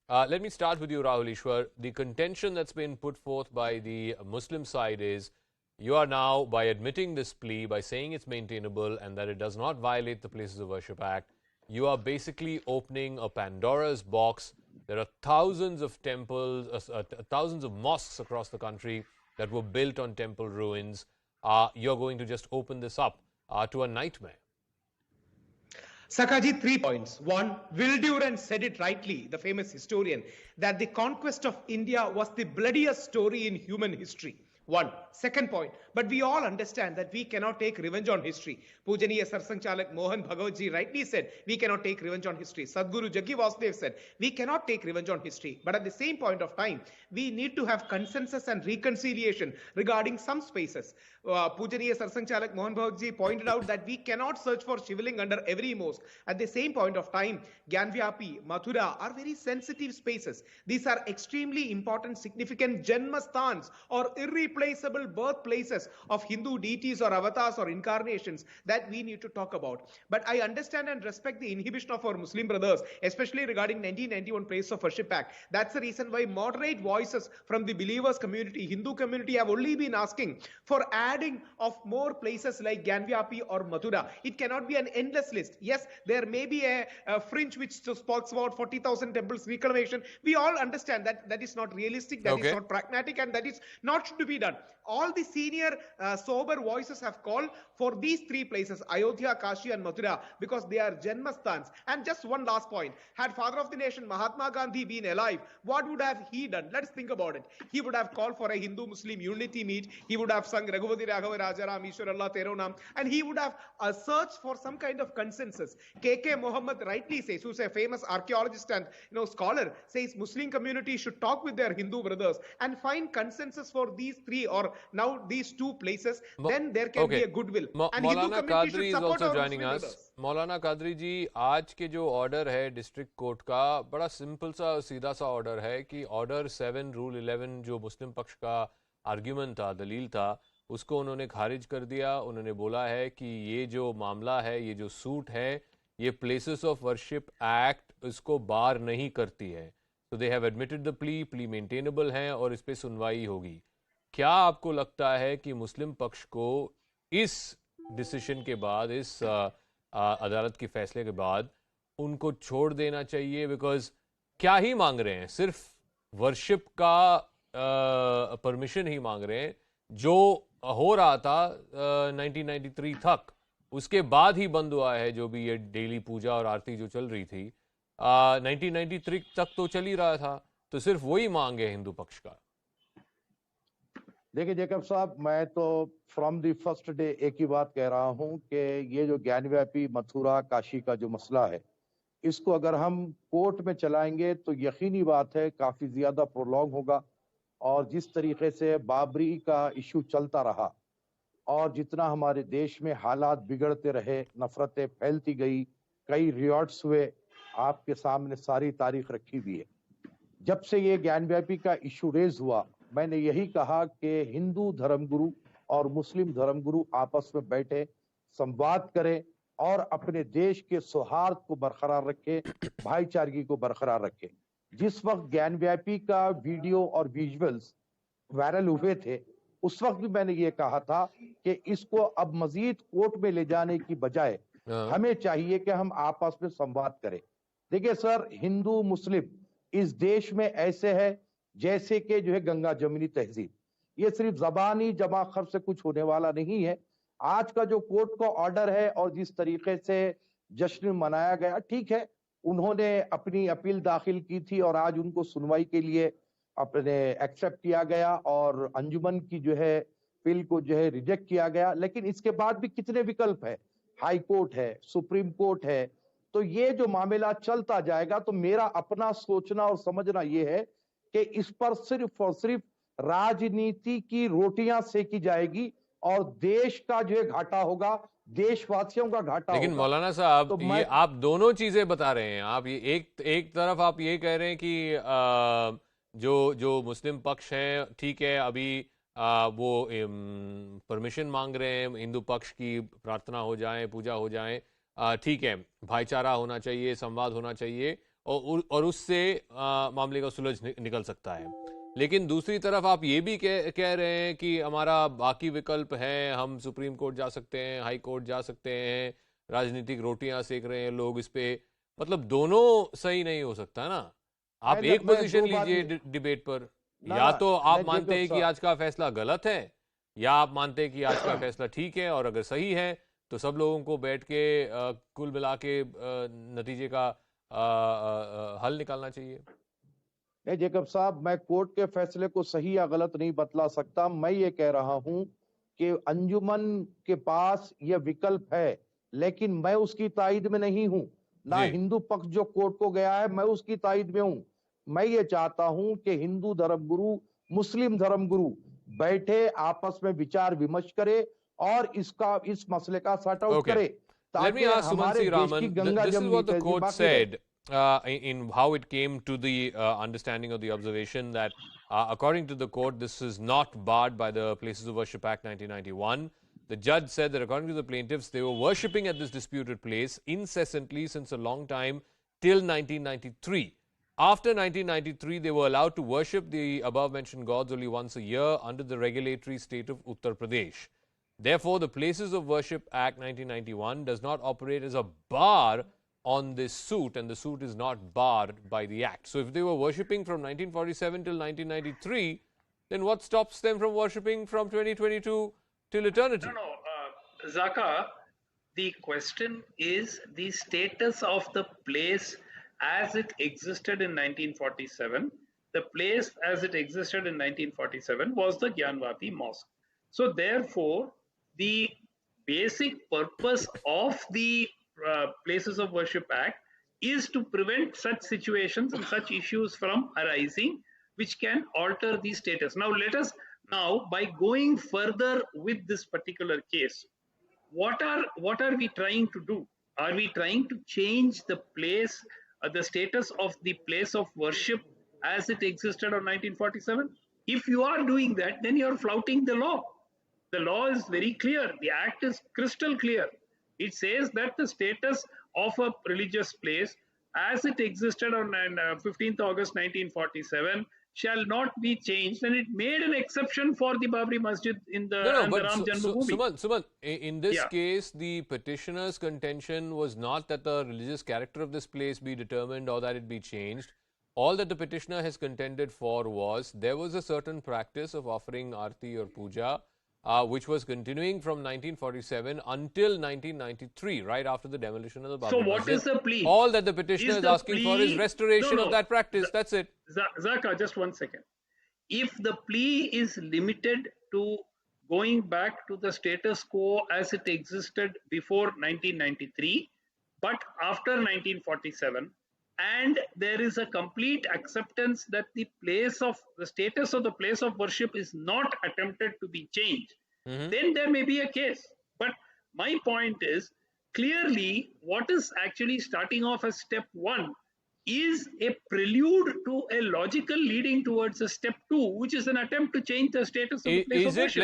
Let me start with you, Rahul Eashwar. The contention that's been put forth by the Muslim side is you are now, by admitting this plea, by saying it's maintainable and that it does not violate the Places of Worship Act, you are basically opening a Pandora's box. There are thousands of temples, thousands of mosques across the country that were built on temple ruins. You're going to just open this up to a nightmare. Sakaji, 3 points. One, Will Durant said it rightly, the famous historian, that the conquest of India was the bloodiest story in human history. One. Second point, but we all understand that we cannot take revenge on history. Pujaniya Sarsang Chalak Mohan Bhagawatji rightly said, we cannot take revenge on history. Sadhguru Jaggi Vasudev said, we cannot take revenge on history. But at the same point of time, we need to have consensus and reconciliation regarding some spaces. Pujaniya Sarsang Chalak Mohan Bhagawatji pointed out that we cannot search for shivling under every mosque. At the same point of time, Gyanvapi, Mathura are very sensitive spaces. These are extremely important, significant Janmasthans or irreplaceable birthplaces of Hindu deities or avatars or incarnations that we need to talk about. But I understand and respect the inhibition of our Muslim brothers, especially regarding 1991 Place of Worship Act. That's the reason why moderate voices from the believers community, Hindu community, have only been asking for adding of more places like Gyanvapi or Mathura. It cannot be an endless list. Yes, there may be a fringe which speaks about 40,000 temples reclamation. We all understand that that is not realistic, that is not pragmatic, and that is not to be done. All the senior sober voices have called for these 3 places, Ayodhya, Kashi and Mathura, because they are Janmasthans. And just one last point, had Father of the Nation Mahatma Gandhi been alive, what would have he done? Let's think about it. He would have called for a Hindu-Muslim unity meet. He would have sung Raghuvati Raghava Rajaram Ishwar Allah Tero Naam, and he would have searched for some kind of consensus. K.K. Mohammed rightly says, who's a famous archaeologist and scholar, says Muslim community should talk with their Hindu brothers and find consensus for these 3 or now these 2 places. Then there can be a goodwill. And Maulana Qadri is also joining us. Maulana Qadri जी, आज के जो order है district court का बड़ा simple सा सीधा सा order है कि ऑर्डर 7 रूल 11 जो मुस्लिम पक्ष का आर्ग्यूमेंट था, दलील था, उसको उन्होंने खारिज कर दिया. उन्होंने बोला है कि ये जो मामला है, ये जो सूट है, ये प्लेसेस ऑफ वर्शिप एक्ट इसको बार नहीं करती है. तो they have admitted the plea maintainable है और इस पे सुनवाई होगी. क्या आपको लगता है कि मुस्लिम पक्ष को इस डिसीजन के बाद, इस अदालत के फैसले के बाद उनको छोड़ देना चाहिए? बिकॉज क्या ही मांग रहे हैं, सिर्फ वर्शिप का परमिशन ही मांग रहे हैं. जो हो रहा था 1993 तक, उसके बाद ही बंद हुआ है जो भी ये डेली पूजा और आरती जो चल रही थी. 1993 तक तो चल ही रहा था. तो सिर्फ वही मांग है हिंदू पक्ष का. देखिए जेकब साहब, मैं तो फ्रॉम द फर्स्ट डे एक ही बात कह रहा हूं कि ये जो ज्ञानव्यापी, मथुरा, काशी का जो मसला है, इसको अगर हम कोर्ट में चलाएंगे तो यकीनी बात है काफी ज्यादा प्रोलॉन्ग होगा. और जिस तरीके से बाबरी का इशू चलता रहा और जितना हमारे देश में हालात बिगड़ते रहे, नफरतें फैलती गई, कई रियॉट्स हुए, आपके सामने सारी तारीख रखी हुई है. जब से ये ज्ञानव्यापी का इशू रेज हुआ, मैंने यही कहा कि हिंदू धर्मगुरु और मुस्लिम धर्मगुरु आपस में बैठे, संवाद करें और अपने देश के सौहार्द को बरकरार रखें, भाईचारगी को बरकरार रखें. जिस वक्त ज्ञानव्यापी का वीडियो और विजुअल्स वायरल हुए थे, उस वक्त भी मैंने ये कहा था कि इसको अब मजीद कोर्ट में ले जाने की बजाय हमें चाहिए कि हम आपस में संवाद करें. देखिए सर, हिंदू मुस्लिम इस देश में ऐसे है जैसे कि जो है गंगा जमुनी तहजीब. ये सिर्फ जबानी जमा खर्च से कुछ होने वाला नहीं है. आज का जो कोर्ट का ऑर्डर है और जिस तरीके से जश्न मनाया गया, ठीक है, उन्होंने अपनी अपील दाखिल की थी और आज उनको सुनवाई के लिए अपने एक्सेप्ट किया गया और अंजुमन की जो है बिल को जो है रिजेक्ट किया गया. लेकिन इसके बाद भी कितने विकल्प है, हाई कोर्ट है, सुप्रीम कोर्ट है. तो ये जो मामला चलता जाएगा. तो मेरा अपना सोचना और समझना ये है कि इस पर सिर्फ और सिर्फ राजनीति की रोटियां सेकी जाएगी और देश का जो है घाटा होगा, देशवासियों का घाटा. लेकिन मौलाना साहब, तो ये आप दोनों चीजें बता रहे हैं. आप ये एक तरफ आप ये कह रहे हैं कि जो मुस्लिम पक्ष है, ठीक है, अभी वो परमिशन मांग रहे हैं, हिंदू पक्ष की प्रार्थना हो जाए, पूजा हो जाए, ठीक है, भाईचारा होना चाहिए, संवाद होना चाहिए. और उससे मामले का सुलझ निकल सकता है। लेकिन दूसरी तरफ आप ये भी कह रहे हैं कि हमारा बाकी विकल्प हैं, हम सुप्रीम कोर्ट जा सकते हैं, हाई कोर्ट जा सकते हैं, राजनीतिक रोटियां सेक रहे हैं लोग इस पे। मतलब दोनों सही नहीं हो सकता ना। आप एक पोजीशन लीजिए डिबेट पर, या तो आप मानते हैं कि आज का फैसला गलत है, या आप मानते हैं कि आज का फैसला ठीक है, और अगर सही है तो सब लोगों को बैठ के कुल मिला के नतीजे का हल निकालना चाहिए। नहीं जेकब साहब, मैं कोर्ट के फैसले को सही या गलत नहीं बतला सकता। मैं ये कह रहा हूं कि अंजुमन के पास यह विकल्प है, लेकिन मैं उसकी तायद में नहीं हूं। ना हिंदू पक्ष जो कोर्ट को गया है मैं उसकी तायद में हूं। मैं ये चाहता हूं कि हिंदू धर्मगुरु, मुस्लिम धर्मगुरु बैठे, आपस में विचार विमर्श करे और इस मसले का सॉर्ट आउट करे, ताकि हमारे देश की गंगा जमनी in how it came to the understanding of the observation that according to the court this is not barred by the Places of Worship Act 1991. The judge said that according to the plaintiffs, they were worshipping at this disputed place incessantly since a long time till 1993. After 1993, they were allowed to worship the above mentioned gods only once a year under the regulatory state of Uttar Pradesh. Therefore, the Places of Worship Act 1991 does not operate as a bar on this suit, and the suit is not barred by the act. So if they were worshipping from 1947 till 1993, then what stops them from worshipping from 2022 till eternity? No, Zaka, the question is the status of the place as it existed in 1947. The place as it existed in 1947 was the Gyanvapi mosque. So therefore, the basic purpose of the Places of Worship Act is to prevent such situations and such issues from arising, which can alter the status. Now, let us by going further with this particular case, what are we trying to do? Are we trying to change the place, the status of the place of worship as it existed on 1947? If you are doing that, then you are flouting the law. The law is very clear. The act is crystal clear. It says that the status of a religious place as it existed on 15th August 1947 shall not be changed, and it made an exception for the Babri Masjid in the Ram Janmabhoomi. Sumant, in this case, the petitioner's contention was not that the religious character of this place be determined or that it be changed. All that the petitioner has contended for was there was a certain practice of offering arti or puja, which was continuing from 1947 until 1993, right after the demolition of the Babri Masjid. So what is the plea? All that the petitioner is asking for is restoration of that practice. That's it. Zaka, just 1 second. If the plea is limited to going back to the status quo as it existed before 1993, but after 1947, and there is a complete acceptance that the status of the place of worship is not attempted to be changed, then there may be a case. But my point is, clearly what is actually starting off as step 1 is a prelude to a logical leading towards a step 2, which is an attempt to change the status of the place of worship.